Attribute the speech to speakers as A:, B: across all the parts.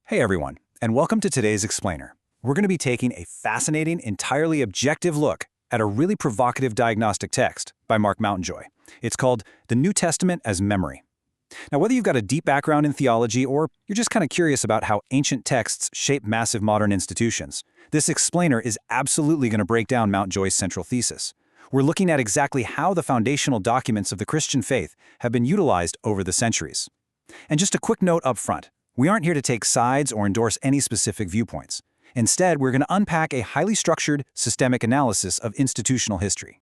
A: Hey everyone, and welcome to today's Explainer. We're going to be taking a fascinating, entirely objective look at a really provocative diagnostic text by Mountjoy. It's called The New Testament as Memory. Now, whether you've got a deep background in theology or you're just kind of curious about how ancient texts shape massive modern institutions, this Explainer is absolutely going to break down Mountjoy's central thesis. We're looking at exactly how the foundational documents of the Christian faith have been utilized over the centuries. And just a quick note up front. We aren't here to take sides or endorse any specific viewpoints. Instead, we're going to unpack a highly structured, systemic analysis of institutional history.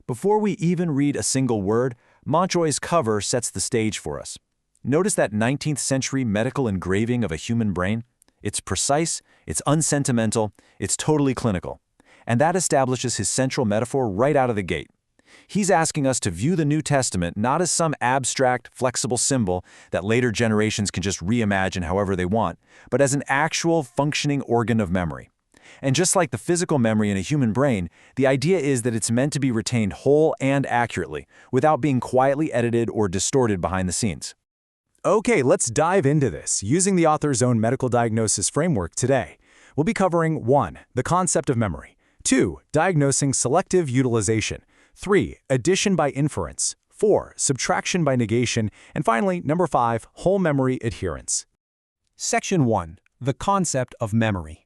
B: Before we even read a single word, Mountjoy's cover sets the stage for us. Notice that 19th century medical engraving of a human brain? It's precise, it's unsentimental, it's totally clinical. And that establishes his central metaphor right out of the gate. He's asking us to view the New Testament not as some abstract, flexible symbol that later generations can just reimagine however they want, but as an actual functioning organ of memory. And just like the physical memory in a human brain, the idea is that it's meant to be retained whole and accurately, without being quietly edited or distorted behind the scenes.
C: Okay, let's dive into this, using the author's own medical diagnosis framework today. We'll be covering 1. The concept of memory. 2. Diagnosing selective utilization. 3. Addition by inference. 4. Subtraction by negation. And finally, number 5. Whole memory adherence.
D: Section 1. The concept of memory.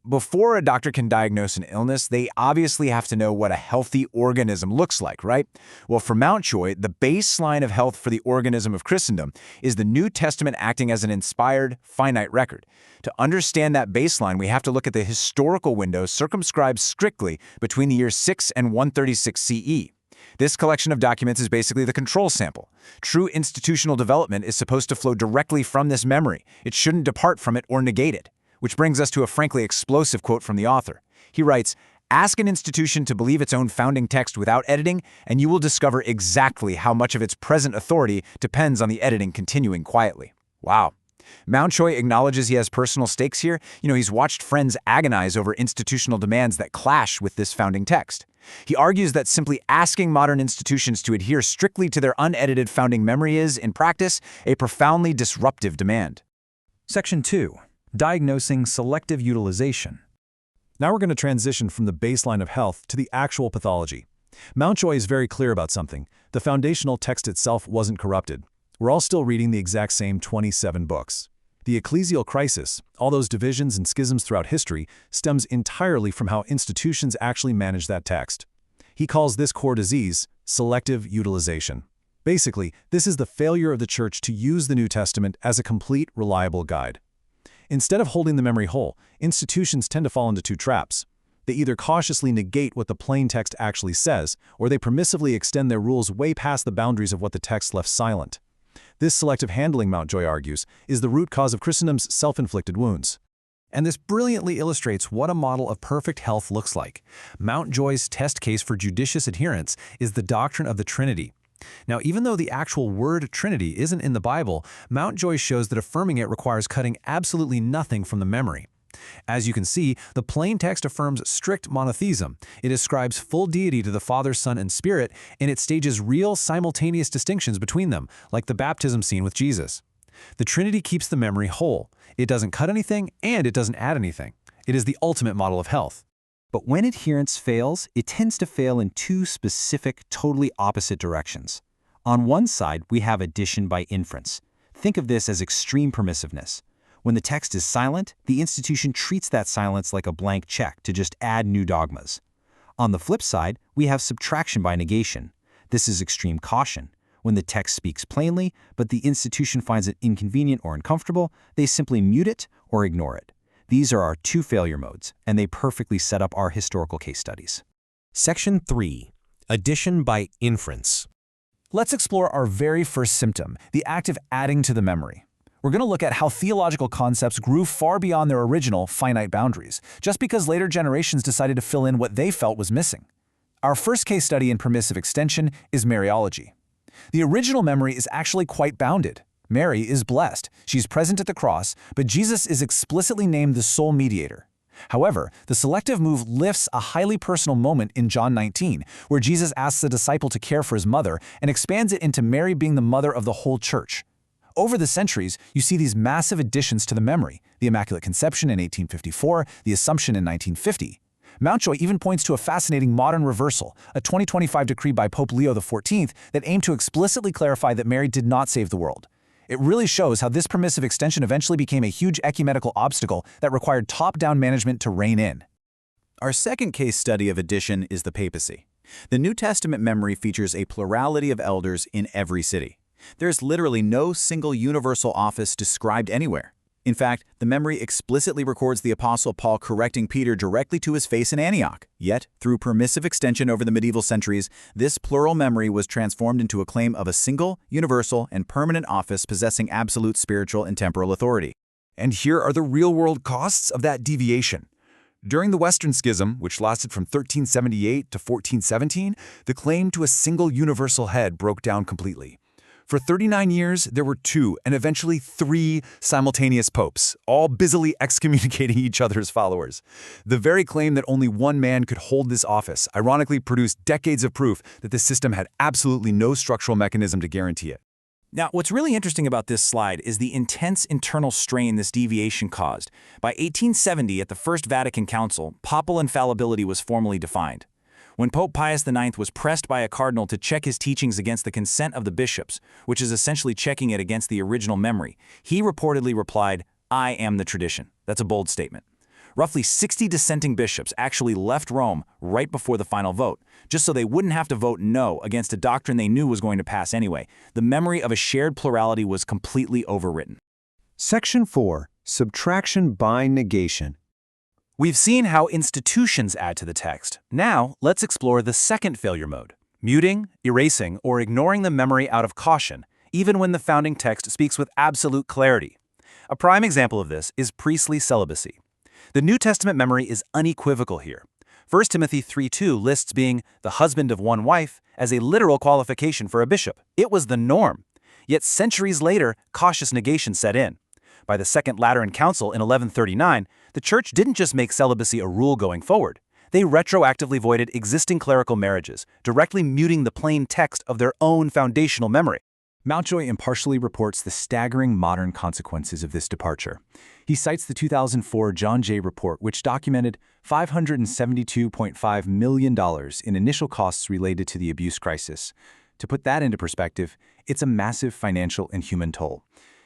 A: Before a doctor can diagnose an illness, they obviously have to know what a healthy organism looks like, right? Well, for Mountjoy, the baseline of health for the organism of Christendom is the New Testament acting as an inspired, finite record. To understand that baseline, we have to look at the historical window circumscribed strictly between the years 6 and 136 CE. This collection of documents is basically the control sample. True institutional development is supposed to flow directly from this memory. It shouldn't depart from it or negate it. Which brings us to a frankly explosive quote from the author. He writes, "Ask an institution to believe its own founding text without editing, and you will discover exactly how much of its present authority depends on the editing continuing quietly." Wow. Mountjoy acknowledges he has personal stakes here. He's watched friends agonize over institutional demands that clash with this founding text. He argues that simply asking modern institutions to adhere strictly to their unedited founding memory is, in practice, a profoundly disruptive demand.
D: Section 2. Diagnosing selective utilization.
C: Now we're going to transition from the baseline of health to the actual pathology. Mountjoy is very clear about something. The foundational text itself wasn't corrupted. We're all still reading the exact same 27 books. The ecclesial crisis, all those divisions and schisms throughout history, stems entirely from how institutions actually manage that text. He calls this core disease selective utilization. Basically, this is the failure of the Church to use the New Testament as a complete, reliable guide. Instead of holding the memory whole, institutions tend to fall into two traps. They either cautiously negate what the plain text actually says, or they permissively extend their rules way past the boundaries of what the text left silent. This selective handling, Mountjoy argues, is the root cause of Christendom's self-inflicted wounds.
D: And this brilliantly illustrates what a model of perfect health looks like. Mountjoy's test case for judicious adherence is the doctrine of the Trinity. Now, even though the actual word Trinity isn't in the Bible, Mountjoy shows that affirming it requires cutting absolutely nothing from the memory. As you can see, the plain text affirms strict monotheism. It ascribes full deity to the Father, Son, and Spirit, and it stages real simultaneous distinctions between them, like the baptism scene with Jesus. The Trinity keeps the memory whole. It doesn't cut anything, and it doesn't add anything. It is the ultimate model of health.
E: But when adherence fails, it tends to fail in two specific, totally opposite directions. On one side, we have addition by inference. Think of this as extreme permissiveness. When the text is silent, the institution treats that silence like a blank check to just add new dogmas. On the flip side, we have subtraction by negation. This is extreme caution. When the text speaks plainly, but the institution finds it inconvenient or uncomfortable, they simply mute it or ignore it. These are our two failure modes, and they perfectly set up our historical case studies.
F: Section 3. Addition by inference.
D: Let's explore our very first symptom, the act of adding to the memory. We're going to look at how theological concepts grew far beyond their original finite boundaries, just because later generations decided to fill in what they felt was missing. Our first case study in permissive extension is Mariology. The original memory is actually quite bounded. Mary is blessed. She's present at the cross, but Jesus is explicitly named the sole mediator. However, the selective move lifts a highly personal moment in John 19, where Jesus asks a disciple to care for his mother and expands it into Mary being the mother of the whole church.
A: over the centuries, you see these massive additions to the memory, the Immaculate Conception in 1854, the Assumption in 1950. Mountjoy even points to a fascinating modern reversal, a 2025 decree by Pope Leo XIV that aimed to explicitly clarify that Mary did not save the world. It really shows how this permissive extension eventually became a huge ecumenical obstacle that required top-down management to rein in.
B: Our second case study of addition is the papacy. The New Testament memory features a plurality of elders in every city. There's literally no single universal office described anywhere. In fact, the memory explicitly records the Apostle Paul correcting Peter directly to his face in Antioch. Yet, through permissive extension over the medieval centuries, this plural memory was transformed into a claim of a single, universal, and permanent office possessing absolute spiritual and temporal authority.
A: And here are the real-world costs of that deviation. During the Western Schism, which lasted from 1378 to 1417, the claim to a single universal head broke down completely. For 39 years, there were 2 and eventually 3 simultaneous popes, all busily excommunicating each other's followers. The very claim that only one man could hold this office ironically produced decades of proof that the system had absolutely no structural mechanism to guarantee it.
G: Now, what's really interesting about this slide is the intense internal strain this deviation caused. By 1870, at the First Vatican Council, papal infallibility was formally defined. When Pope Pius IX was pressed by a cardinal to check his teachings against the consent of the bishops, which is essentially checking it against the original memory, he reportedly replied, "I am the tradition." That's a bold statement. Roughly 60 dissenting bishops actually left Rome right before the final vote, just so they wouldn't have to vote no against a doctrine they knew was going to pass anyway. The memory of a shared plurality was completely overwritten.
E: Section 4. Subtraction by negation.
G: We've seen how institutions add to the text. Now, let's explore the second failure mode: muting, erasing, or ignoring the memory out of caution, even when the founding text speaks with absolute clarity. A prime example of this is priestly celibacy. The New Testament memory is unequivocal here. 1 Timothy 3:2 lists being the husband of one wife as a literal qualification for a bishop. It was the norm. Yet centuries later, cautious negation set in. By the Second Lateran Council in 1139, the Church didn't just make celibacy a rule going forward. They retroactively voided existing clerical marriages, directly muting the plain text of their own foundational memory.
A: Mountjoy impartially reports the staggering modern consequences of this departure. He cites the 2004 John Jay report, which documented $572.5 million in initial costs related to the abuse crisis. To put that into perspective, it's a massive financial and human toll.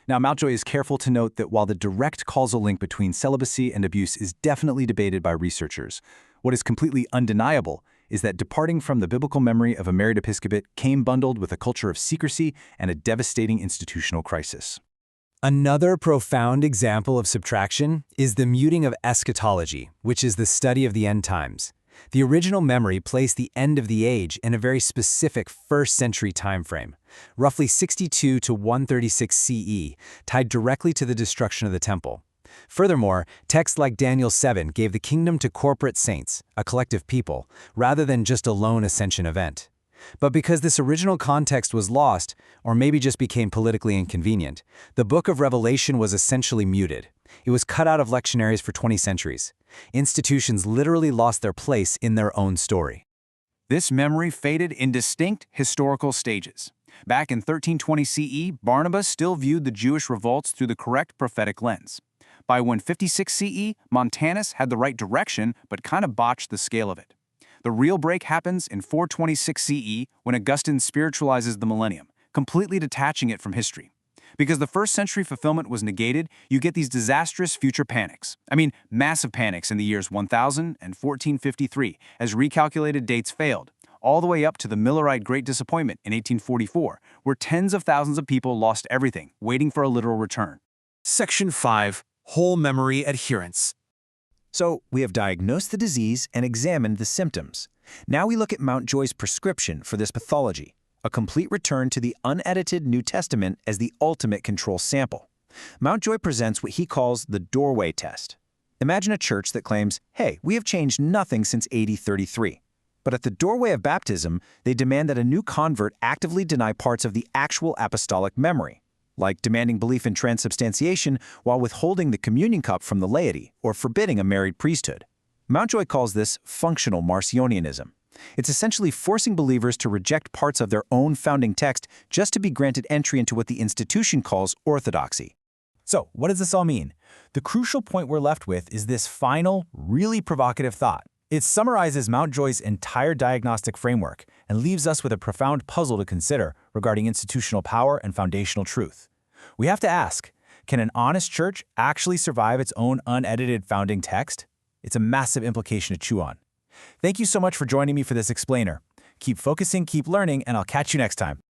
A: Now, Mountjoy is careful to note that while the direct causal link between celibacy and abuse is definitely debated by researchers, what is completely undeniable is that departing from the biblical memory of a married episcopate came bundled with a culture of secrecy and a devastating institutional crisis.
D: Another profound example of subtraction is the muting of eschatology, which is the study of the end times. The original memory placed the end of the age in a very specific first-century timeframe, roughly 62 to 136 CE, tied directly to the destruction of the temple. Furthermore, texts like Daniel 7 gave the kingdom to corporate saints, a collective people, rather than just a lone ascension event. But because this original context was lost, or maybe just became politically inconvenient, the book of Revelation was essentially muted. It was cut out of lectionaries for 20 centuries. Institutions literally lost their place in their own story.
A: This memory faded in distinct historical stages. Back in 1320 CE, Barnabas still viewed the Jewish revolts through the correct prophetic lens. By 156 CE, Montanus had the right direction but kind of botched the scale of it. The real break happens in 426 CE when Augustine spiritualizes the millennium, completely detaching it from history. Because the first century fulfillment was negated, you get these disastrous future panics. Massive panics in the years 1000 and 1453 as recalculated dates failed, all the way up to the Millerite Great Disappointment in 1844, where tens of thousands of people lost everything, waiting for a literal return.
F: Section 5. Whole memory adherence.
B: So, we have diagnosed the disease and examined the symptoms. Now we look at Mountjoy's prescription for this pathology, a complete return to the unedited New Testament as the ultimate control sample. Mountjoy presents what he calls the doorway test. Imagine a church that claims, hey, we have changed nothing since AD 33. But at the doorway of baptism, they demand that a new convert actively deny parts of the actual apostolic memory, like demanding belief in transubstantiation while withholding the communion cup from the laity or forbidding a married priesthood. Mountjoy calls this functional Marcionianism.
G: It's essentially forcing believers to reject parts of their own founding text just to be granted entry into what the institution calls orthodoxy. So, what does this all mean? The crucial point we're left with is this final, really provocative thought. It summarizes Mountjoy's entire diagnostic framework and leaves us with a profound puzzle to consider regarding institutional power and foundational truth. We have to ask, can an honest church actually survive its own unedited founding text? It's a massive implication to chew on. Thank you so much for joining me for this explainer. Keep focusing, keep learning, and I'll catch you next time.